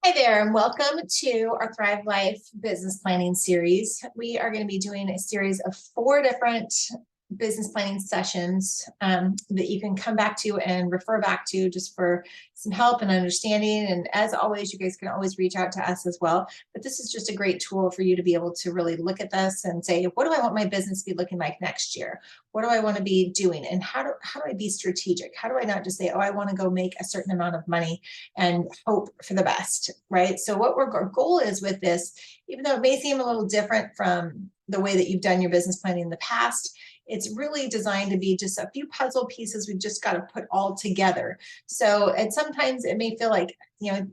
Hi there, and welcome to our Thrive Life business planning series. We are going to be doing a series of 4 different business planning sessions that you can come back to and refer back to just for some help and understanding. And as always, you guys can always reach out to us as well. But this is just a great tool for you to be able to really look at this and say, what do I want my business to be looking like next year? What do I want to be doing? And how do I be strategic? How do I not just say, oh, I want to go make a certain amount of money and hope for the best, right? So what our goal is with this, even though it may seem a little different from the way that you've done your business planning in the past, it's really designed to be just a few puzzle pieces we've just got to put all together. So, and sometimes it may feel like,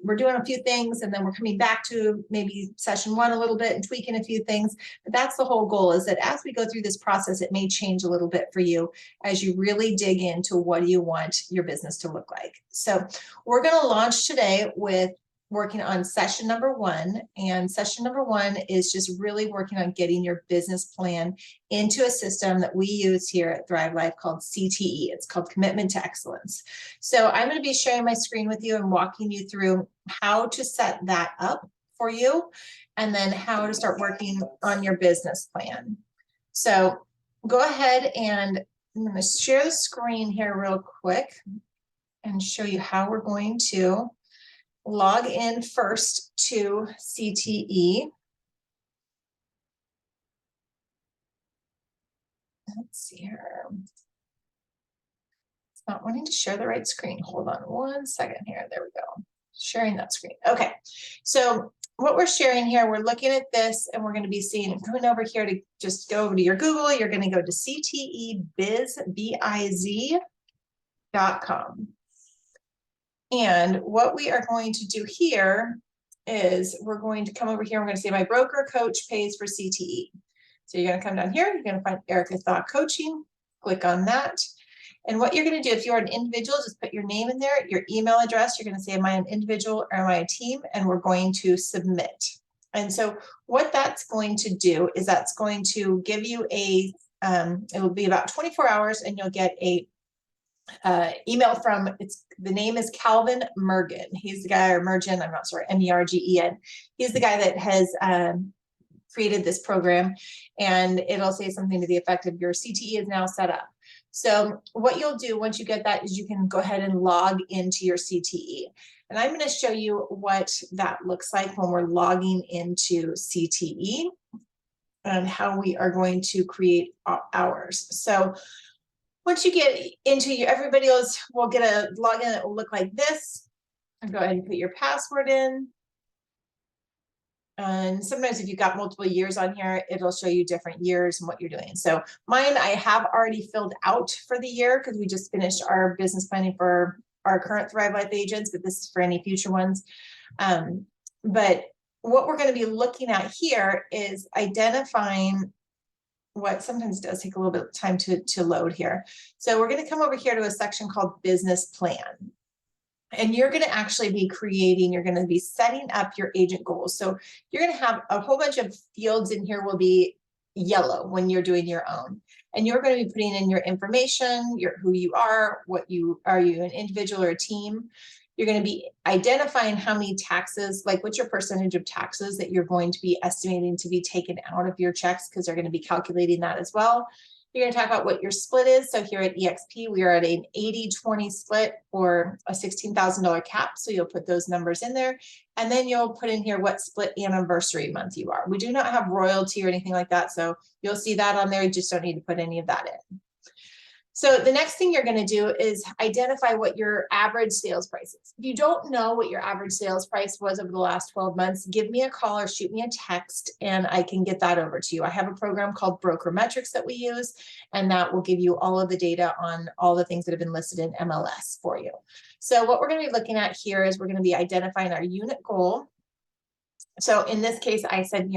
we're doing a few things and then we're coming back to maybe session 1 a little bit and tweaking a few things. But that's the whole goal, is that as we go through this process, it may change a little bit for you as you really dig into what do you want your business to look like. So we're going to launch today with working on session number 1. And session number 1 is just really working on getting your business plan into a system that we use here at Thrive Life called CTE. It's called Commitment to Excellence. So I'm going to be sharing my screen with you and walking you through how to set that up for you, and then how to start working on your business plan. So go ahead, and I'm going to share the screen here real quick and show you how we're going to log in first to CTE. Let's see here. It's not wanting to share the right screen. Hold on 1 second here. There we go. Sharing that screen. Okay. So what we're sharing here, we're looking at this and we're going to be seeing, going over here to just go over to your Google. You're going to go to ctebiz.com. And what we are going to do here is we're going to come over here. We're going to say my broker coach pays for CTE. So you're going to come down here. You're going to find Erica Thau Coaching. Click on that. And what you're going to do, if you're an individual, just put your name in there, your email address. You're going to say, am I an individual or am I a team? And we're going to submit. And so what that's going to do is that's going to give you a, it will be about 24 hours and you'll get a email from, the name is Calvin Mergen. He's the guy, or Mergen, I'm not sorry, Mergen. He's the guy that has created this program, and it'll say something to the effect of your CTE is now set up. So what you'll do once you get that is you can go ahead and log into your CTE. And I'm going to show you what that looks like when we're logging into CTE and how we are going to create ours. So once you get into your, everybody else will get a login that will look like this. And go ahead and put your password in. And sometimes if you've got multiple years on here, it'll show you different years and what you're doing. So mine, I have already filled out for the year because we just finished our business planning for our current Thrive Life agents, but this is for any future ones. But what we're going to be looking at here is identifying what sometimes does take a little bit of time to load here. So we're going to come over here to a section called business plan. And you're going to actually be creating, you're going to be setting up your agent goals. So you're going to have a whole bunch of fields in here will be yellow when you're doing your own. And you're going to be putting in your information, who you are, you an individual or a team. You're going to be identifying how many taxes, like what's your percentage of taxes that you're going to be estimating to be taken out of your checks, because they're going to be calculating that as well. You're going to talk about what your split is. So here at EXP, we are at an 80-20 split or a $16,000 cap. So you'll put those numbers in there. And then you'll put in here what split anniversary month you are. We do not have royalty or anything like that. So you'll see that on there. You just don't need to put any of that in. So the next thing you're going to do is identify what your average sales price is. If you don't know what your average sales price was over the last 12 months, give me a call or shoot me a text and I can get that over to you. I have a program called Broker Metrics that we use, and that will give you all of the data on all the things that have been listed in MLS for you. So what we're going to be looking at here is we're going to be identifying our unit goal. So in this case, I said,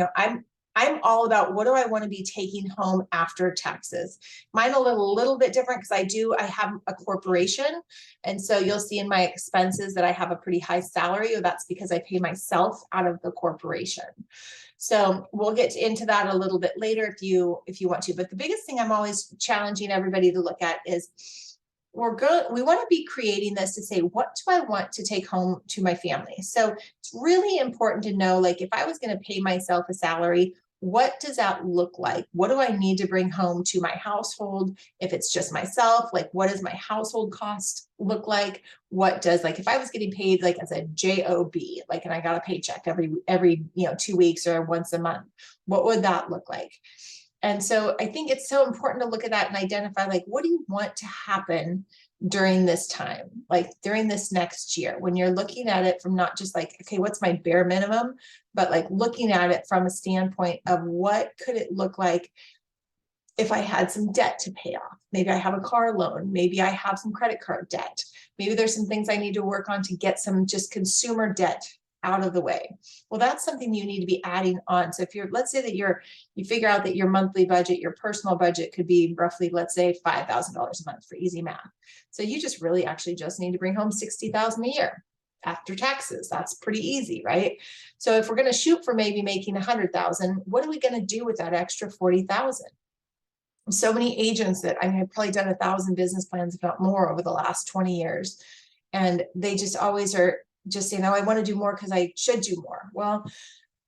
I'm all about what do I want to be taking home after taxes. Mine a little bit different because I have a corporation. And so you'll see in my expenses that I have a pretty high salary. That's because I pay myself out of the corporation. So we'll get into that a little bit later if you want to. But the biggest thing I'm always challenging everybody to look at is we want to be creating this to say, what do I want to take home to my family? So it's really important to know, like, if I was going to pay myself a salary, what does that look like? What do I need to bring home to my household? If it's just myself, like, what does my household cost look like? What does, like, if I was getting paid like as a job, like, and I got a paycheck every 2 weeks or once a month, what would that look like? And so I think it's so important to look at that and identify, like, what do you want to happen during this time, like during this next year, when you're looking at it from not just like, okay, what's my bare minimum, but like looking at it from a standpoint of what could it look like if I had some debt to pay off. Maybe I have a car loan, maybe I have some credit card debt, maybe there's some things I need to work on to get some just consumer debt out of the way. Well, that's something you need to be adding on. So if you're, let's say that you figure out that your monthly budget, your personal budget could be roughly, let's say $5,000 a month for easy math. So you just really actually just need to bring home $60,000 a year after taxes. That's pretty easy, right? So if we're going to shoot for maybe making 100,000, what are we going to do with that extra 40,000? So many agents that, I mean, I've probably done 1,000 business plans, if not more, over the last 20 years. And they just always are just saying, oh, I want to do more because I should do more. Well,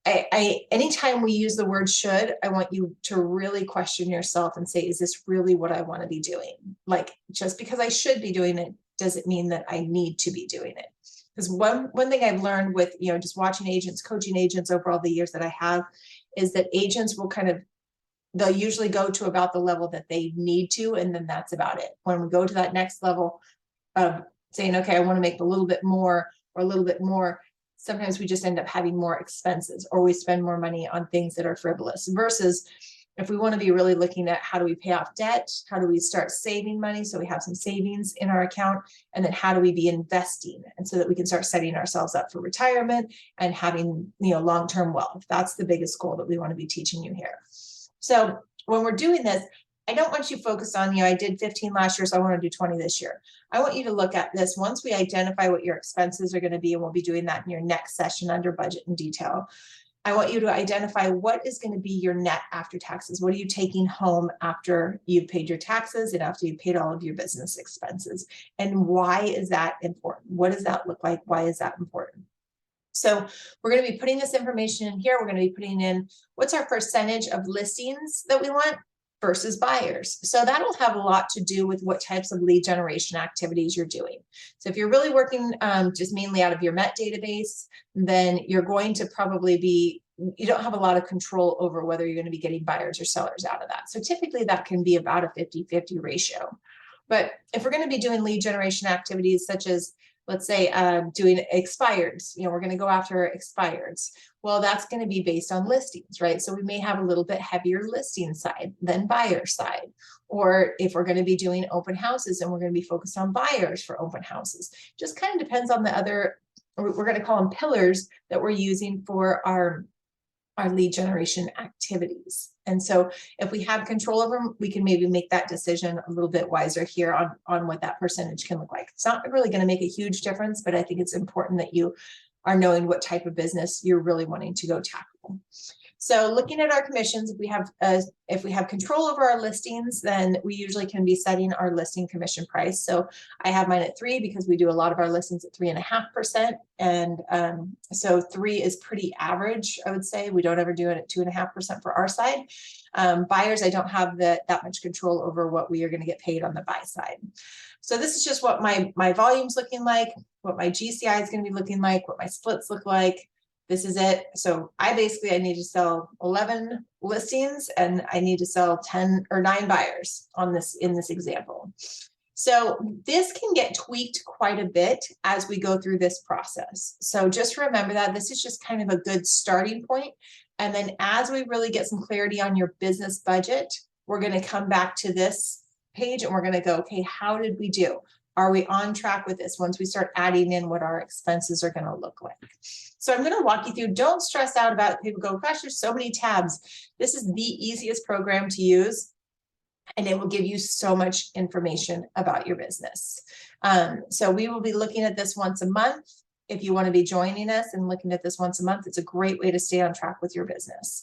anytime we use the word should, I want you to really question yourself and say, is this really what I want to be doing? Like, just because I should be doing it, does it mean that I need to be doing it? Because one thing I've learned with, just watching agents, coaching agents over all the years that I have, is that agents will they'll usually go to about the level that they need to, and then that's about it. When we go to that next level of saying, okay, I want to make a little bit more or a little bit more, sometimes we just end up having more expenses, or we spend more money on things that are frivolous, versus if we want to be really looking at how do we pay off debt, how do we start saving money so we have some savings in our account, and then how do we be investing, and so that we can start setting ourselves up for retirement and having long-term wealth. That's the biggest goal that we want to be teaching you here. So when we're doing this, I don't want you focused on, I did 15 last year, so I want to do 20 this year. I want you to look at this once we identify what your expenses are going to be, and we'll be doing that in your next session under budget and detail. I want you to identify what is going to be your net after taxes. What are you taking home after you've paid your taxes and after you've paid all of your business expenses? And why is that important? What does that look like? Why is that important? So we're going to be putting this information in here. We're going to be putting in what's our percentage of listings that we want versus buyers. So that'll have a lot to do with what types of lead generation activities you're doing. So if you're really working just mainly out of your Met database, then you're going to probably you don't have a lot of control over whether you're going to be getting buyers or sellers out of that. So typically that can be about a 50-50 ratio. But if we're going to be doing lead generation activities such as, let's say, doing expireds, we're going to go after expireds. Well, that's going to be based on listings, right? So we may have a little bit heavier listing side than buyer side. Or if we're going to be doing open houses and we're going to be focused on buyers for open houses, just kind of depends on the other, we're going to call them pillars that we're using for our lead generation activities. And so if we have control over them, we can maybe make that decision a little bit wiser here on what that percentage can look like. It's not really going to make a huge difference, but I think it's important that you are knowing what type of business you're really wanting to go tackle. So looking at our commissions, if we have control over our listings, then we usually can be setting our listing commission price. So I have mine at 3 because we do a lot of our listings at 3.5%. And so 3 is pretty average, I would say. We don't ever do it at 2.5% for our side. Buyers, I don't have that much control over what we are going to get paid on the buy side. So this is just what my volume's looking like, what my GCI is going to be looking like, what my splits look like. This is it. So I need to sell 11 listings and I need to sell 10 or 9 buyers in this example. So this can get tweaked quite a bit as we go through this process. So just remember that this is just kind of a good starting point. And then as we really get some clarity on your business budget, we're going to come back to this page and we're going to go, okay, how did we do? Are we on track with this once we start adding in what our expenses are going to look like? So I'm going to walk you through. Don't stress out about it. People go, gosh, there's so many tabs. This is the easiest program to use, and it will give you so much information about your business. So we will be looking at this once a month. If you want to be joining us and looking at this once a month, it's a great way to stay on track with your business.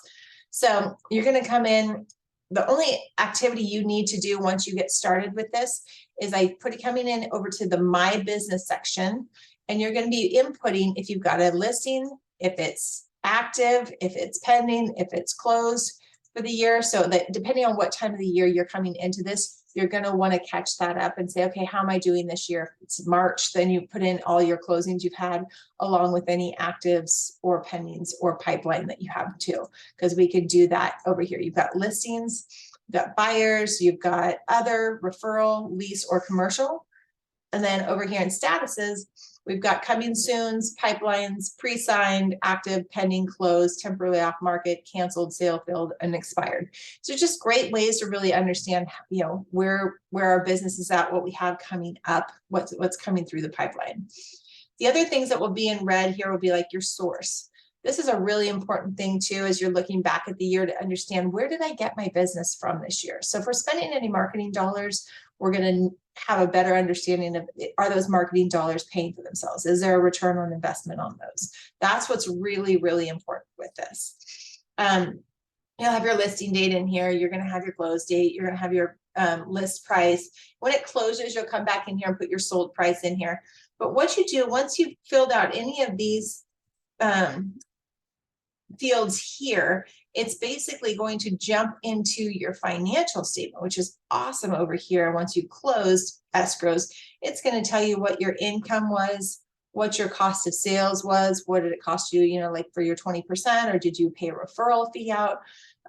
So you're going to come in. the only activity you need to do once you get started with this is I put it coming in over to the My Business section, and you're going to be inputting if you've got a listing, if it's active, if it's pending, if it's closed for the year. So that depending on what time of the year you're coming into this, you're going to want to catch that up and say, okay, how am I doing this year? If it's March, then you put in all your closings you've had along with any actives or pendings or pipeline that you have too, because we could do that over here. You've got listings, you've got buyers, you've got other, referral, lease, or commercial. And then over here in statuses, we've got coming soons, pipelines, pre-signed, active, pending, closed, temporarily off market, canceled, sale filled, and expired. So just great ways to really understand, you know, where our business is at, what we have coming up, what's coming through the pipeline. The other things that will be in red here will be like your source. This is a really important thing too, as you're looking back at the year to understand, where did I get my business from this year? So if we're spending any marketing dollars, we're going to have a better understanding of, are those marketing dollars paying for themselves? Is there a return on investment on those? That's what's really, really important with this. You'll have your listing date in here. You're going to have your close date. You're going to have your list price. When it closes, you'll come back in here and put your sold price in here. But what you do, once you've filled out any of these fields here, it's basically going to jump into your financial statement, which is awesome over here. Once you closed escrows, it's going to tell you what your income was, what your cost of sales was, what did it cost you, you know, like for your 20%, or did you pay a referral fee out?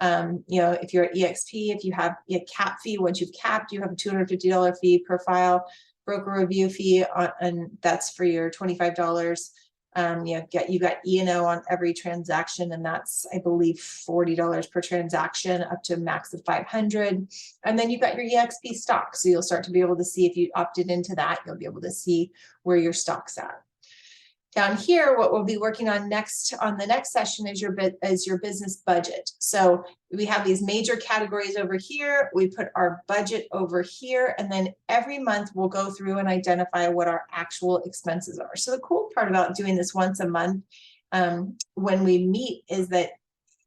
You know, if you're at EXP, if you have a cap fee, once you've capped, you have a $250 fee per file, broker review fee, and that's for your $25. You got E&O on every transaction, and that's, I believe, $40 per transaction up to a max of 500. And then you've got your EXP stock. So you'll start to be able to see if you opted into that, you'll be able to see where your stock's at. Down here, what we'll be working on next on the next session is your business budget. So we have these major categories over here. We put our budget over here, and then every month we'll go through and identify what our actual expenses are. So the cool part about doing this once a month when we meet is that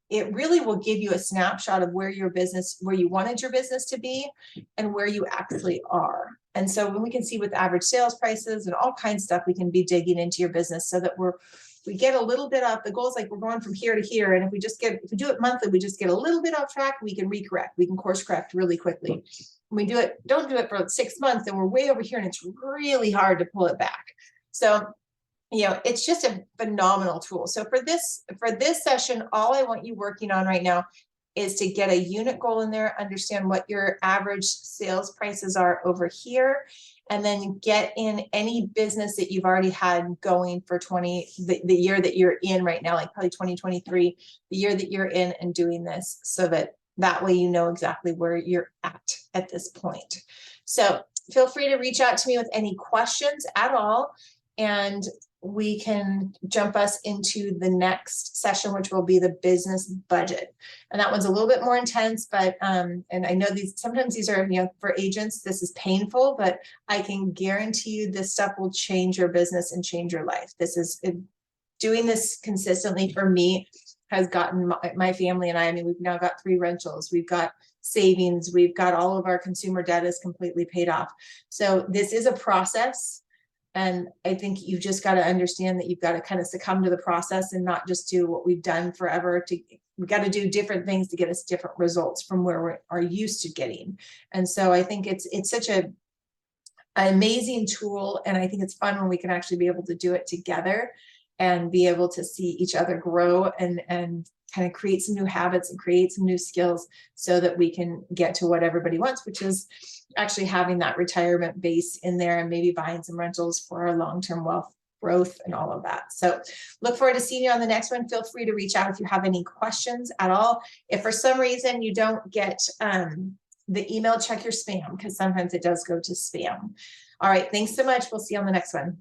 it really will give you a snapshot of where you wanted your business to be and where you actually are. And so when we can see with average sales prices and all kinds of stuff, we can be digging into your business so that we get a little bit off. The goal is like we're going from here to here. And if we do it monthly, we just get a little bit off track, we can recorrect, we can course correct really quickly. When we don't do it for 6 months, and we're way over here and it's really hard to pull it back. So, you know, it's just a phenomenal tool. So for this session, all I want you working on right now is to get a unit goal in there, understand what your average sales prices are over here, and then get in any business that you've already had going for the year that you're in right now, like probably 2023, the year that you're in and doing this, so that way you know exactly where you're at this point. So feel free to reach out to me with any questions at all, and we can jump us into the next session, which will be the business budget. And that one's a little bit more intense, but, and I know sometimes these are, you know, for agents, this is painful, but I can guarantee you this stuff will change your business and change your life. Doing this consistently for me has gotten my family and I mean, we've now got 3 rentals, we've got savings, we've got all of our consumer debt is completely paid off. So this is a process. And I think you've just got to understand that you've got to kind of succumb to the process and not just do what we've done forever. We've got to do different things to get us different results from where we are used to getting. And so I think it's such an amazing tool. And I think it's fun when we can actually be able to do it together and be able to see each other grow and kind of create some new habits and create some new skills so that we can get to what everybody wants, which is actually having that retirement base in there and maybe buying some rentals for our long-term wealth growth and all of that. So look forward to seeing you on the next one. Feel free to reach out if you have any questions at all. If for some reason you don't get the email, check your spam, because sometimes it does go to spam. All right, thanks so much. We'll see you on the next one.